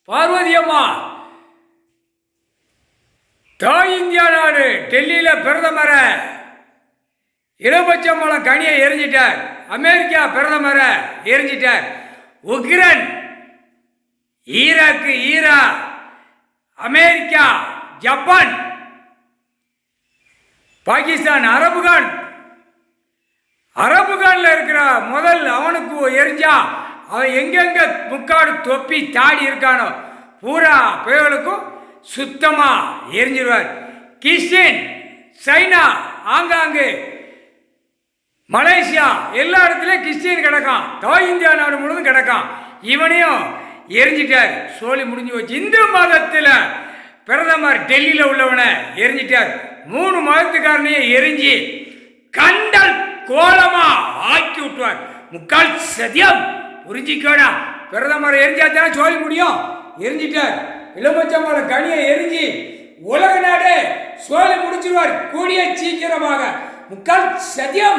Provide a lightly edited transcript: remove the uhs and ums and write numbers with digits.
பார்வதி அம்மா தாய் இந்தியா நாடு டெல்லியில் பிரதமரை இளபட்சம்பளம் கனியை எரிஞ்சிட்டார். அமெரிக்கா பிரதமரை எரிஞ்சிட்டார். Ukraine, Iraq, America, Japan, Pakistan, அரபுகான்ல இருக்கிற முதல் அவனுக்கு எரிஞ்சா அவன் எங்கெங்க முக்காடு தொப்பி தாடி இருக்கானோ பூரா புயலுக்கும் சுத்தமா எரிஞ்சிருவார். கிறிஸ்டின், சைனா, ஆங்காங்கு மலேசியா எல்லா இடத்துலையும் கிறிஸ்டின் கிடக்கான். தாய் இந்தியா நாடு முழுவதும் கிடக்கான். இவனையும் எரிஞ்சிட்டார். சோழி முடிஞ்சு வச்சு. இந்து மதத்தில் பிரதமர் டெல்லியில் உள்ளவனை எரிஞ்சிட்டார். 3 மதத்துக்காரனையும் எரிஞ்சு கண்டல் கோலமா ஆக்கி விட்டுவார். முக்கால் சதியம் புரிஞ்சிக்கோடா. பிரதமர் எரிஞ்சாச்சான சோழி முடியும். எரிஞ்சிட்டார். இளமச்சம்பளம் கனியை எரிஞ்சு உலக நாடு சோழி முடிச்சிருவார் கூடிய சீக்கிரமாக. முக்கால் சதியம்.